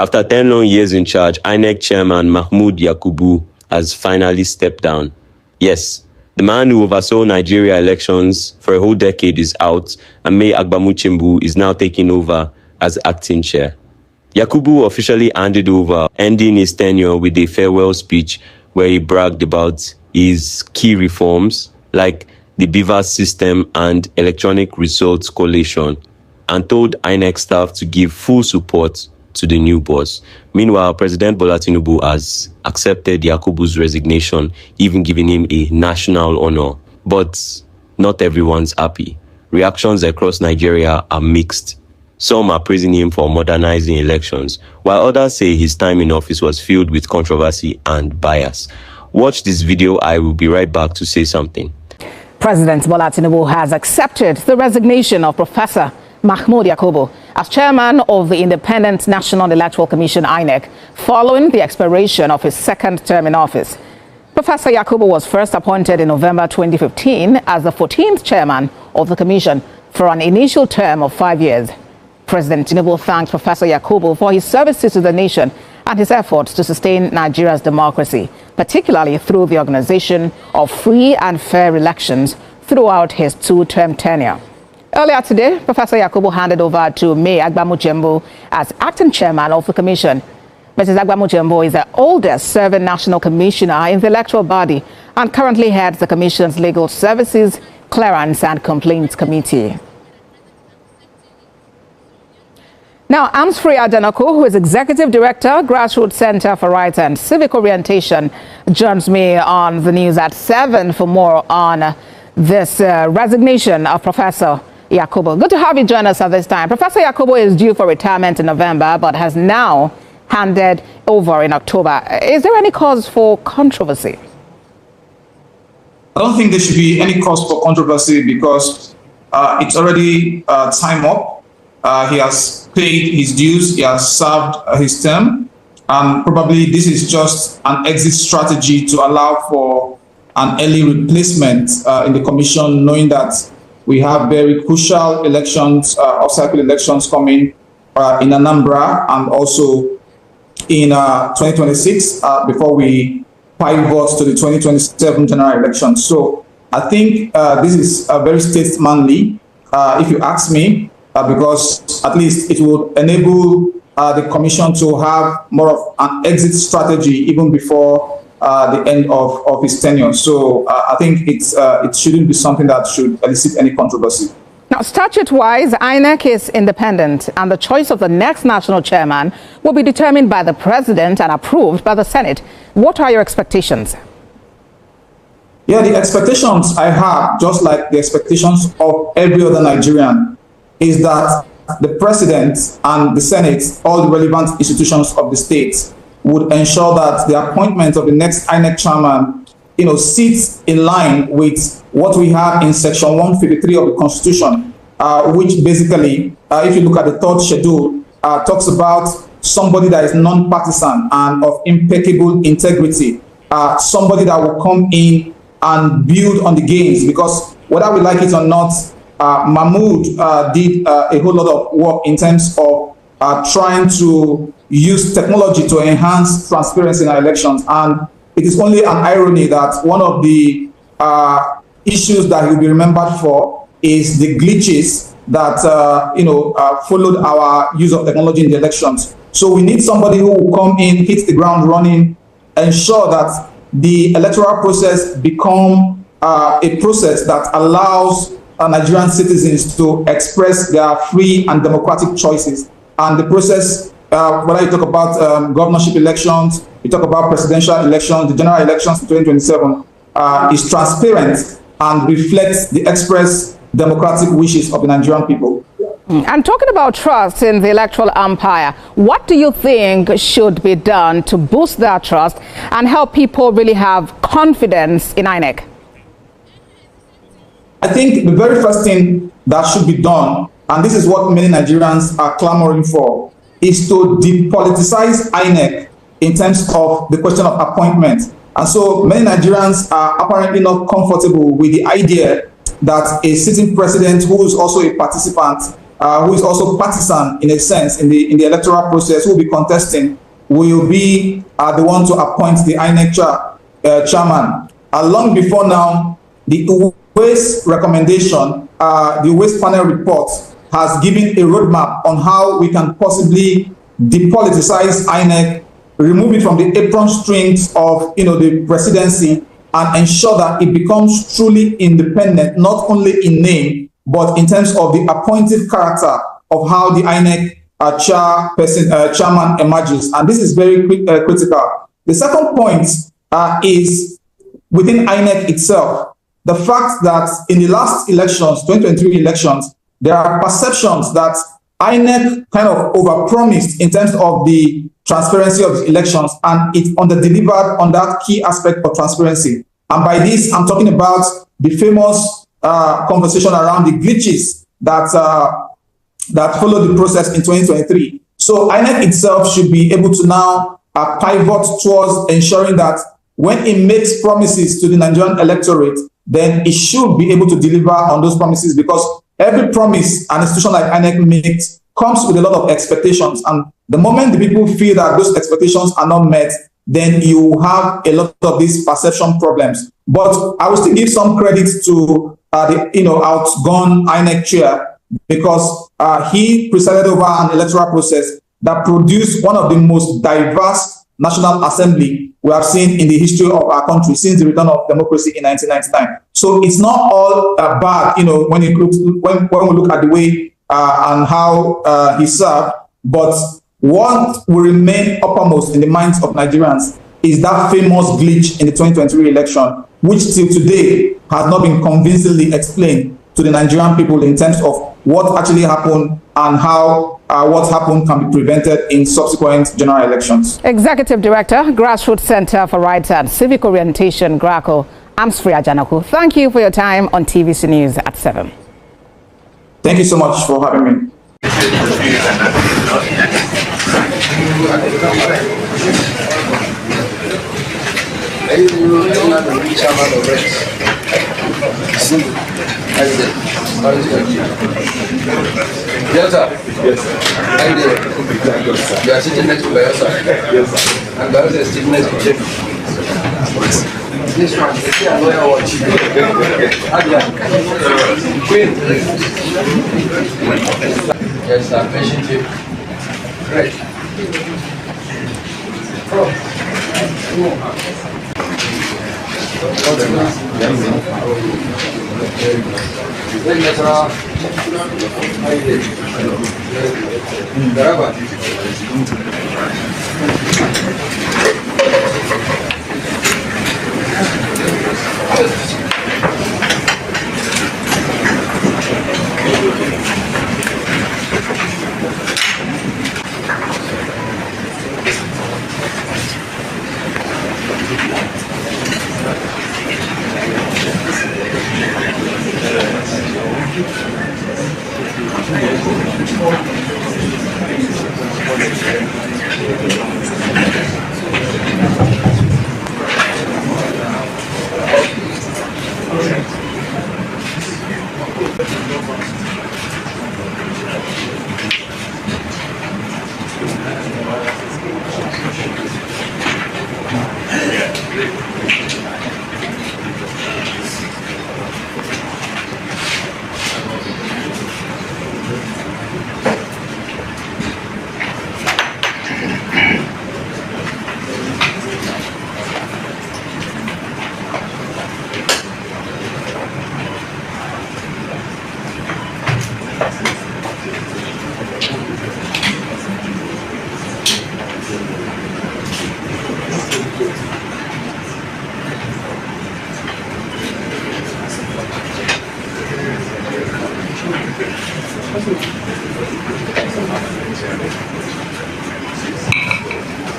After 10 long years in charge, INEC Chairman Mahmood Yakubu has finally stepped down. Yes, the man who oversaw Nigeria elections for a whole decade is out, and May Agbamuche-Mbu is now taking over as acting chair. Yakubu officially handed over, ending his tenure with a farewell speech where he bragged about his key reforms like the BVAS system and electronic results collation, and told INEC staff to give full support to the new boss. Meanwhile, President Bola Tinubu has accepted Yakubu's resignation, even giving him a national honor. But not everyone's happy. Reactions across Nigeria are mixed. Some are praising him for modernizing elections, while others say his time in office was filled with controversy and bias. Watch this video. I will be right back to say something. President Bola Tinubu has accepted the resignation of Professor Mahmood Yakubu as chairman of the Independent National Electoral Commission, INEC, following the expiration of his second term in office. Professor Yakubu was first appointed in November 2015 as the 14th chairman of the commission for an initial term of 5 years. President Tinubu thanked Professor Yakubu for his services to the nation and his efforts to sustain Nigeria's democracy, particularly through the organization of free and fair elections throughout his two-term tenure. Earlier today, Professor Yakubu handed over to May Agbamuche-Mbu as acting chairman of the commission. Mrs. Agbamuche-Mbu is the oldest serving national commissioner in the electoral body and currently heads the commission's Legal Services, Clearance and Complaints Committee. Now, Amsfree Adenoko, who is Executive Director, Grassroots Center for Rights and Civic Orientation, joins me on the news at 7 for more on this resignation of Professor Yakubu. Good to have you join us at this time. Professor Yakubu is due for retirement in November, but has now handed over in October. Is there any cause for controversy? I don't think there should be any cause for controversy because it's already time up. He has paid his dues. He has served his term. Probably this is just an exit strategy to allow for an early replacement in the commission, knowing that we have very crucial elections, off-cycle elections coming in Anambra and also in 2026 before we pivot to the 2027 general election. So I think this is very statesmanly, if you ask me, because at least it will enable the commission to have more of an exit strategy even before the end of his tenure. So I think it shouldn't be something that should elicit any controversy. Now, statute-wise, INEC is independent, and the choice of the next national chairman will be determined by the president and approved by the Senate. What are your expectations? Yeah, the expectations I have, just like the expectations of every other Nigerian, is that the president and the Senate, all the relevant institutions of the state, would ensure that the appointment of the next INEC chairman, sits in line with what we have in Section 153 of the Constitution, which basically, if you look at the third schedule, talks about somebody that is non-partisan and of impeccable integrity, somebody that will come in and build on the gains, because whether we like it or not, Mahmood did a whole lot of work in terms of trying to use technology to enhance transparency in our elections. And it is only an irony that one of the issues that he'll be remembered for is the glitches that followed our use of technology in the elections. So we need somebody who will come in, hit the ground running, ensure that the electoral process become a process that allows Nigerian citizens to express their free and democratic choices. And the process, whether you talk about governorship elections, you talk about presidential elections, the general elections in 2027, is transparent and reflects the express democratic wishes of the Nigerian people. And talking about trust in the electoral umpire, what do you think should be done to boost that trust and help people really have confidence in INEC? I think the very first thing that should be done, and this is what many Nigerians are clamoring for, is to depoliticize INEC in terms of the question of appointment. And so many Nigerians are apparently not comfortable with the idea that a sitting president who is also a participant who is also partisan in a sense in the electoral process, who will be contesting, will be the one to appoint the INEC chairman. Long before now, the Waste recommendation, the Waste panel report has given a roadmap on how we can possibly depoliticize INEC, remove it from the apron strings of the presidency, and ensure that it becomes truly independent, not only in name, but in terms of the appointive character of how the INEC chairman emerges. And this is very critical. The second point is within INEC itself, the fact that in the last elections, 2023 elections, there are perceptions that INEC kind of overpromised in terms of the transparency of the elections, and it underdelivered on that key aspect of transparency. And by this, I'm talking about the famous conversation around the glitches that followed the process in 2023. So INEC itself should be able to now pivot towards ensuring that when it makes promises to the Nigerian electorate, then it should be able to deliver on those promises, because every promise an institution like INEC makes comes with a lot of expectations. And the moment the people feel that those expectations are not met, then you have a lot of these perception problems. But I will still give some credit to the outgone INEC chair, because he presided over an electoral process that produced one of the most diverse National Assembly we have seen in the history of our country since the return of democracy in 1999. So it's not all bad, when we look at the way and how he served. But what will remain uppermost in the minds of Nigerians is that famous glitch in the 2023 election, which till today has not been convincingly explained to the Nigerian people in terms of what actually happened and how what happened can be prevented in subsequent general elections. Executive Director, Grassroots Center for Rights and Civic Orientation, GRACO, Amsfree Ajanaku. Thank you for your time on TVC News at 7. Thank you so much for having me. Yes, sir. Yes, sir. You are sitting next to Bayelsa. Yes, sir. And Bayelsa is sitting next to Chief. This one, you see a lawyer watching. Queen. Yes, sir. Patient Chief. Great. Berapa?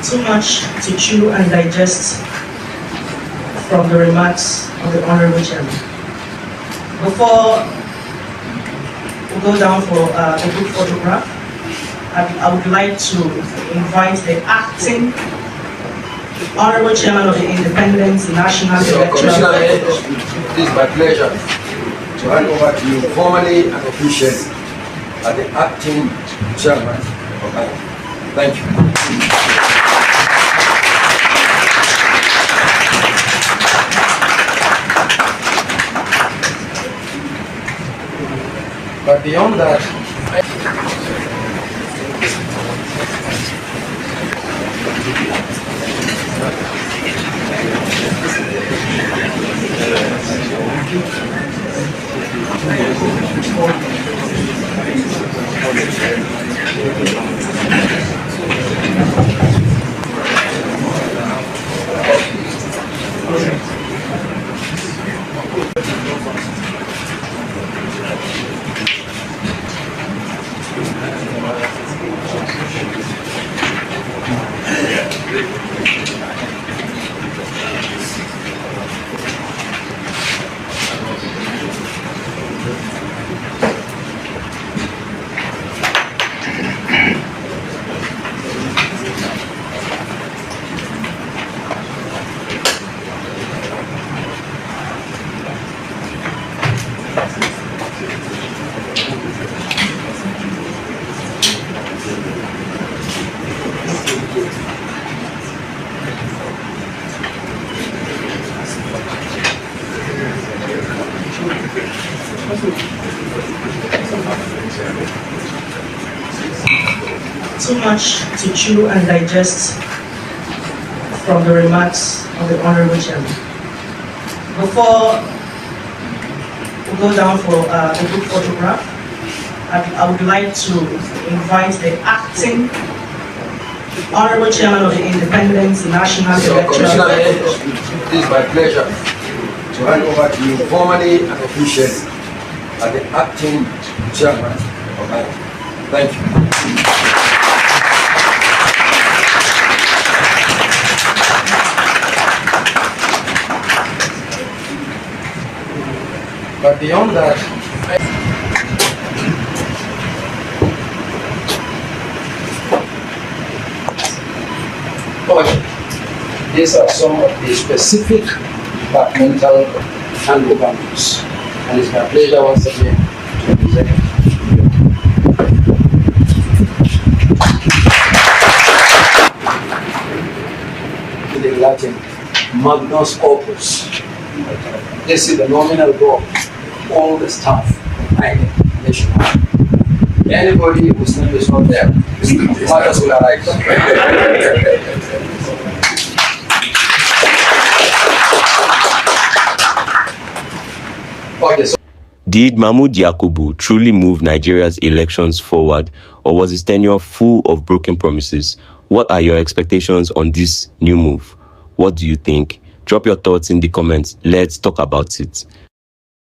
Too much to chew and digest from the remarks of the Honorable Chairman. Before we go down for a group photograph, I would like to invite the acting Honorable Chairman of the Independent National Electoral. It is my pleasure to hand over to you formally and officially. as the acting chairman of INEC. Thank you. But beyond that, too much to chew and digest from the remarks of the Honorable Chairman. Before we go down for the group photograph, I would like to invite the acting Honorable Chairman of the Independent National Electoral. It is my pleasure to hand over to you formally and officially as the acting chairman of INEC. Thank you. But beyond that, these are some of the specific departmental handover notes. And it's my pleasure once again to present to the Latin Magnus Opus. This is the nominal goal of all the staff INEC nationwide. Anybody whose name is not there, matters will arise. Okay, so Did Mahmood Yakubu truly move Nigeria's elections forward, or was his tenure full of broken promises? What are your expectations on this new move? What do you think? Drop your thoughts in the comments. Let's talk about it.